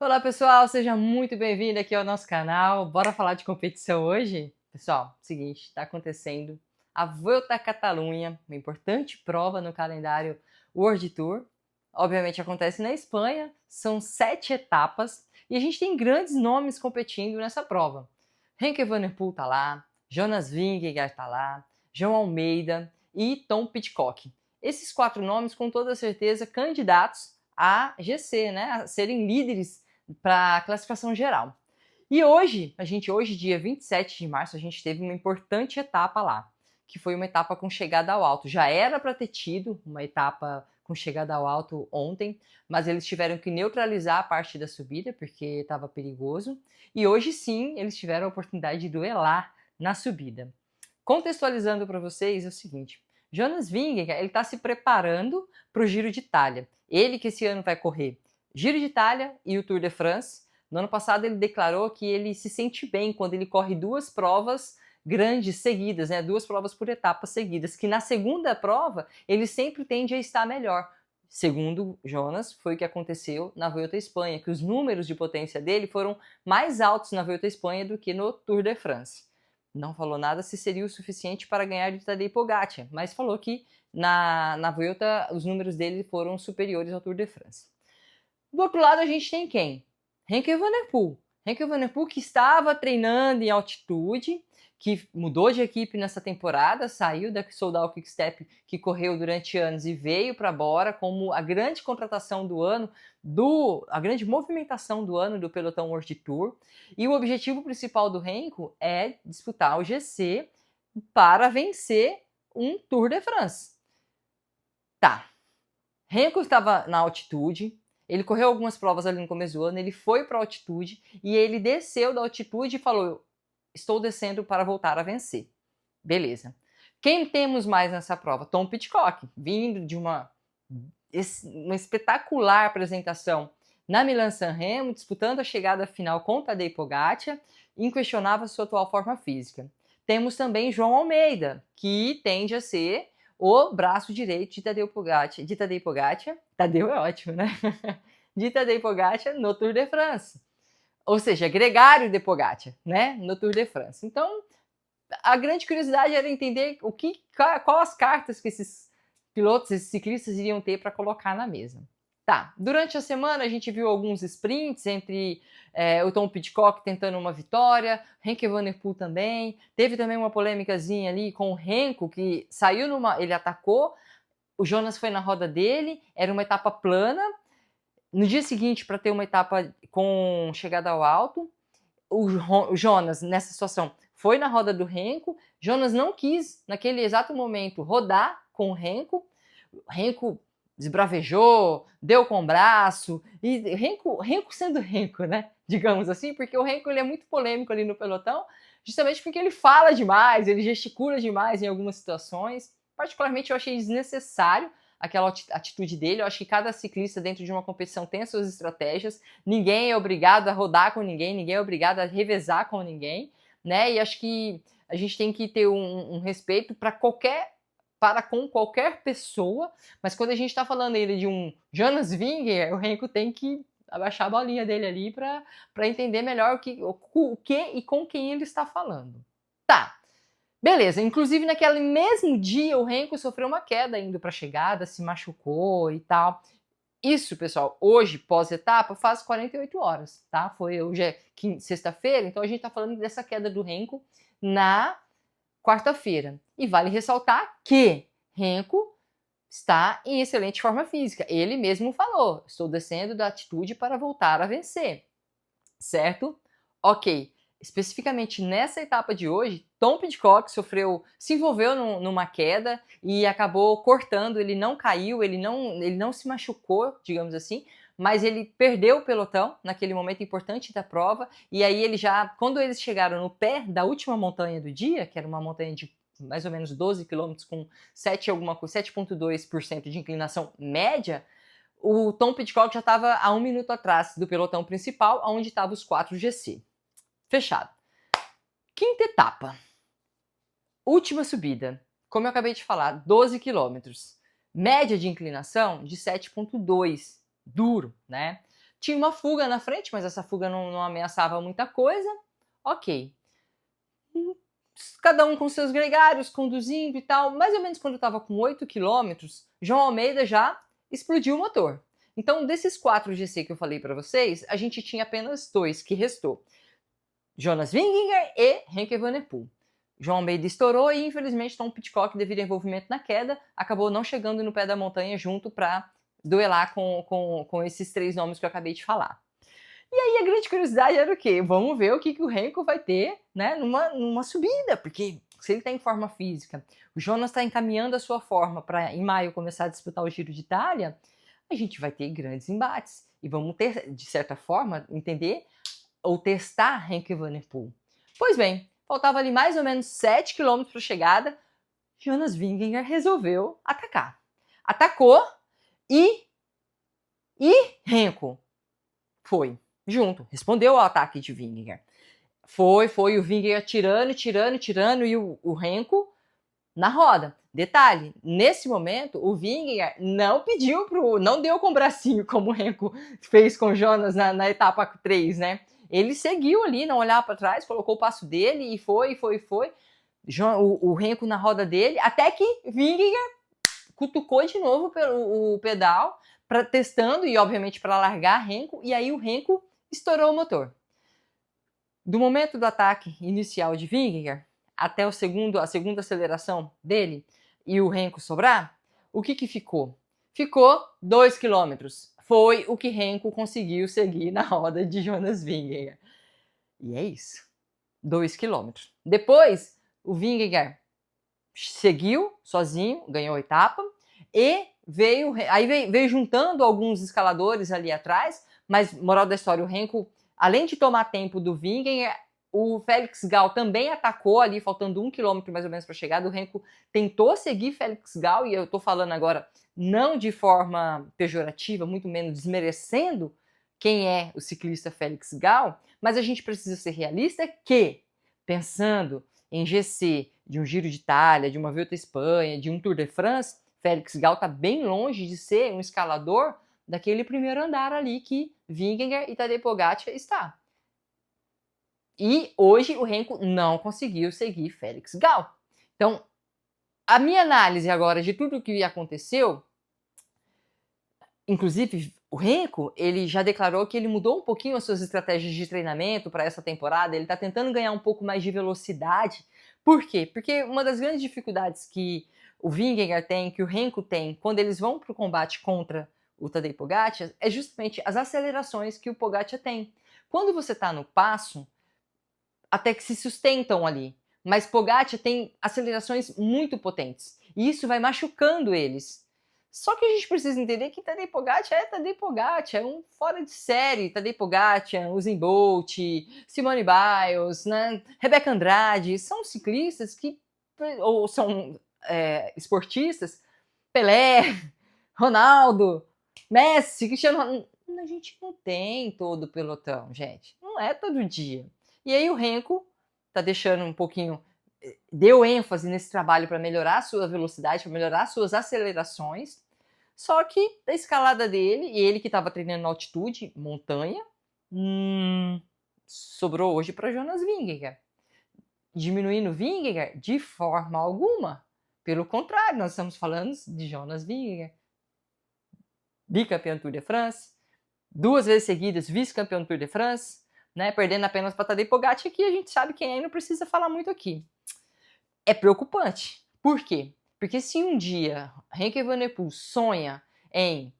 Olá pessoal, seja muito bem-vindo aqui ao nosso canal. Bora falar de competição hoje? Pessoal, seguinte, está acontecendo a Volta à Catalunha, uma importante prova no calendário World Tour. Obviamente acontece na Espanha, são 7 etapas e a gente tem grandes nomes competindo nessa prova. Remco Evenepoel está lá, Jonas Vingegaard está lá, João Almeida e Tom Pidcock. Esses 4 nomes, com toda certeza, candidatos a GC, né, a serem líderes para a classificação geral. E hoje, dia 27 de março, a gente teve uma importante etapa lá, que foi uma etapa com chegada ao alto. Já era para ter tido uma etapa com chegada ao alto ontem, mas eles tiveram que neutralizar a parte da subida, porque estava perigoso. E hoje sim, eles tiveram a oportunidade de duelar na subida. Contextualizando para vocês é o seguinte, Jonas Vingegaard, ele está se preparando para o Giro de Itália. Ele que esse ano vai correr Giro de Itália e o Tour de France. No ano passado ele declarou que ele se sente bem quando ele corre 2 provas grandes seguidas, né? 2 provas por etapa seguidas, que na segunda prova ele sempre tende a estar melhor. Segundo Jonas, foi o que aconteceu na Volta à Espanha, que os números de potência dele foram mais altos na Volta à Espanha do que no Tour de France. Não falou nada se seria o suficiente para ganhar de Tadej Pogacar, mas falou que na Vuelta os números dele foram superiores ao Tour de France. Do outro lado a gente tem quem? Remco Evenepoel. Remco Evenepoel que estava treinando em altitude, que mudou de equipe nessa temporada, saiu da Soudal Quick-Step que correu durante anos e veio para Bora como a grande contratação do ano, a grande movimentação do ano do pelotão World Tour. E o objetivo principal do Remco é disputar o GC para vencer um Tour de France. Tá, Remco estava na altitude, ele correu algumas provas ali no começo do ano, ele foi para a altitude e ele desceu da altitude e falou: estou descendo para voltar a vencer. Beleza. Quem temos mais nessa prova? Tom Pidcock, vindo de uma espetacular apresentação na Milan-San Remo, disputando a chegada final com Tadej Pogacar, inquestionável sua atual forma física. Temos também João Almeida, que tende a ser o braço direito de Tadej Pogacar, Tadeu é ótimo, né? De Tadej Pogacar no Tour de France. Ou seja, gregário de Pogacar, né? No Tour de France. Então, a grande curiosidade era entender qual as cartas que esses pilotos, esses ciclistas iriam ter para colocar na mesa. Tá, durante a semana a gente viu alguns sprints entre o Tom Pidcock tentando uma vitória, Remco Evenepoel também, teve também uma polêmicazinha ali com o Remco, que saiu ele atacou, o Jonas foi na roda dele, era uma etapa plana, no dia seguinte para ter uma etapa com chegada ao alto, o Jonas nessa situação foi na roda do Remco, Jonas não quis naquele exato momento rodar com o Remco esbravejou, deu com o braço, e Remco sendo Remco, né? Digamos assim, porque o Remco ele é muito polêmico ali no pelotão, justamente porque ele fala demais, ele gesticula demais em algumas situações. Particularmente eu achei desnecessário aquela atitude dele. Eu acho que cada ciclista dentro de uma competição tem as suas estratégias, ninguém é obrigado a rodar com ninguém, ninguém é obrigado a revezar com ninguém, né? E acho que a gente tem que ter um respeito para com qualquer pessoa, mas quando a gente está falando ele de um Jonas Vingegaard, o Remco tem que abaixar a bolinha dele ali para entender melhor o que e com quem ele está falando. Tá, beleza. Inclusive naquele mesmo dia o Remco sofreu uma queda indo para a chegada, se machucou e tal. Isso, pessoal, hoje, pós-etapa, faz 48 horas, tá? Hoje é sexta-feira, então a gente está falando dessa queda do Remco na quarta-feira. E vale ressaltar que Remco está em excelente forma física. Ele mesmo falou, estou descendo da altitude para voltar a vencer. Certo? Ok. Especificamente nessa etapa de hoje, Tom Pidcock se envolveu numa queda e acabou cortando, ele não caiu, ele não se machucou, digamos assim, mas ele perdeu o pelotão naquele momento importante da prova, e aí quando eles chegaram no pé da última montanha do dia, que era uma montanha de mais ou menos 12 km com 7,2% de inclinação média, o Tom Pidcock já estava a 1 minuto atrás do pelotão principal, onde estavam os 4 GC. Fechado. Quinta etapa. Última subida. Como eu acabei de falar, 12 km. Média de inclinação de 7,2. Duro, né? tinha uma fuga na frente, mas essa fuga não ameaçava muita coisa. Ok. Cada um com seus gregários, conduzindo e tal. Mais ou menos quando estava com 8 quilômetros, João Almeida já explodiu o motor. Então, desses 4 GC que eu falei para vocês, a gente tinha apenas 2 que restou. Jonas Vingegaard e Remco Evenepoel. João Almeida estourou e, infelizmente, Tom Pidcock, devido ao envolvimento na queda, acabou não chegando no pé da montanha junto para duelar com esses 3 nomes que eu acabei de falar. E aí a grande curiosidade era o quê? Vamos ver o que o Remco vai ter, né, numa subida, porque se ele está em forma física, o Jonas está encaminhando a sua forma para, em maio, começar a disputar o Giro de Itália, a gente vai ter grandes embates. E vamos ter, de certa forma, entender ou testar Remco Evenepoel. Pois bem, faltava ali mais ou menos 7 km para a chegada, Jonas Vingegaard resolveu atacar. Atacou e Remco foi junto, respondeu ao ataque de Vingegaard. Foi o Vingegaard tirando e o Remco na roda. Detalhe, nesse momento o Vingegaard não deu com o bracinho como o Remco fez com o Jonas na etapa 3, né? Ele seguiu ali, não olhava para trás, colocou o passo dele e foi. O Remco na roda dele, até que Vingegaard cutucou de novo o pedal, testando e obviamente para largar Remco, e aí o Remco estourou o motor. Do momento do ataque inicial de Vingegaard até a segunda aceleração dele e o Remco sobrar, o que ficou? Ficou 2 km. Foi o que Remco conseguiu seguir na roda de Jonas Vingegaard. E é isso. 2 km. Depois, o Vingegaard seguiu sozinho, ganhou a etapa e veio juntando alguns escaladores ali atrás, mas moral da história, o Remco, além de tomar tempo do Vingegaard, o Felix Gall também atacou ali, faltando 1 km mais ou menos para a chegada. O Remco tentou seguir Felix Gall, e eu estou falando agora não de forma pejorativa, muito menos desmerecendo quem é o ciclista Felix Gall, mas a gente precisa ser realista que, pensando em GC, de um Giro de Itália, de uma Vuelta à Espanha, de um Tour de France, Felix Gall está bem longe de ser um escalador daquele primeiro andar ali que Vingegaard e Tadej Pogacar está. E hoje o Remco não conseguiu seguir Felix Gall. Então, a minha análise agora de tudo o que aconteceu, inclusive o Remco, ele já declarou que ele mudou um pouquinho as suas estratégias de treinamento para essa temporada, ele está tentando ganhar um pouco mais de velocidade. Por quê? Porque uma das grandes dificuldades que o Vingegaard tem, que o Remco tem, quando eles vão para o combate contra o Tadej Pogacar, é justamente as acelerações que o Pogacar tem. Quando você está no passo, até que se sustentam ali, mas Pogacar tem acelerações muito potentes, e isso vai machucando eles. Só que a gente precisa entender que Tadej Pogacar é Tadej Pogacar, é um fora de série. Tadej Pogacar, Usain Bolt, Simone Biles, né? Rebeca Andrade, são ciclistas que, ou são esportistas, Pelé, Ronaldo, Messi, Cristiano Ronaldo. A gente não tem todo o pelotão, gente. Não é todo dia. E aí o Remco tá deixando um pouquinho, deu ênfase nesse trabalho para melhorar a sua velocidade, para melhorar as suas acelerações. Só que a escalada dele, e ele que estava treinando na altitude, montanha, sobrou hoje para Jonas Vingegaard. Diminuindo Vingegaard? De forma alguma. Pelo contrário, nós estamos falando de Jonas Vingegaard. Bicampeão Tour de France, 2 vezes seguidas vice-campeão do Tour de France, né, perdendo apenas para Tadej Pogacar, que a gente sabe quem é e não precisa falar muito aqui. É preocupante. Por quê? Porque se um dia Remco Evenepoel sonha em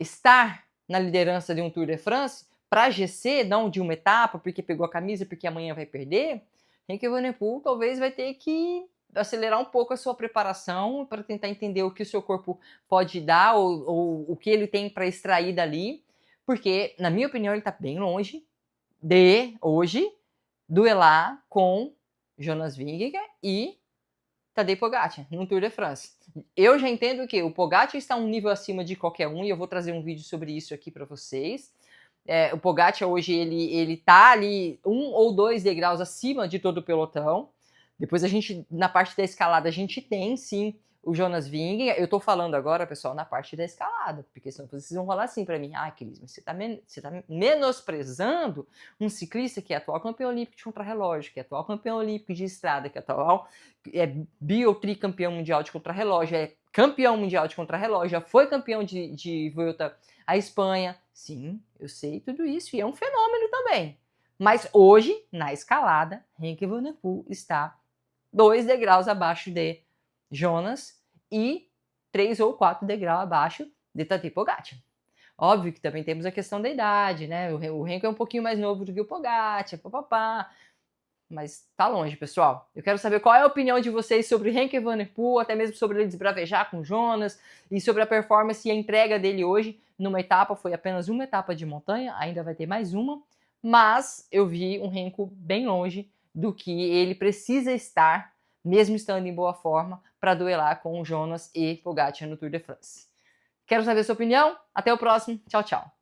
estar na liderança de um Tour de France, para GC, não de uma etapa, porque pegou a camisa, porque amanhã vai perder, Remco Evenepoel talvez vai ter que acelerar um pouco a sua preparação para tentar entender o que o seu corpo pode dar ou o que ele tem para extrair dali, porque, na minha opinião, ele está bem longe de, hoje, duelar com Jonas Vingegaard e Tadej Pogacar no Tour de France. Eu já entendo que o Pogacar está um nível acima de qualquer um, e eu vou trazer um vídeo sobre isso aqui para vocês. O Pogacar hoje ele tá ali 1 ou 2 degraus acima de todo o pelotão. Depois a gente, na parte da escalada, a gente tem sim o Jonas Vingegaard. Eu tô falando agora, pessoal, na parte da escalada, porque senão vocês vão falar assim para mim: ah, Cris, mas você tá menosprezando um ciclista que é atual campeão olímpico de contrarrelógio, que é atual campeão olímpico de estrada, que é atual tricampeão mundial de contrarrelógio, é campeão mundial de contrarrelógio, já foi campeão de Vuelta à Espanha. Sim, eu sei tudo isso e é um fenômeno também. Mas hoje, na escalada, Henk van der Poel está 2 degraus abaixo de Jonas e 3 ou 4 degraus abaixo de Tadej Pogacar. Óbvio que também temos a questão da idade, né? O Henk é um pouquinho mais novo do que o Pogacar, papapá. Mas tá longe, pessoal. Eu quero saber qual é a opinião de vocês sobre Henk van der Poel, até mesmo sobre ele desbravejar com o Jonas, e sobre a performance e a entrega dele hoje numa etapa. Foi apenas uma etapa de montanha, ainda vai ter mais uma, mas eu vi um Henk bem longe do que ele precisa estar, mesmo estando em boa forma, para duelar com o Jonas e Pogacar no Tour de France. Quero saber a sua opinião. Até o próximo. Tchau, tchau.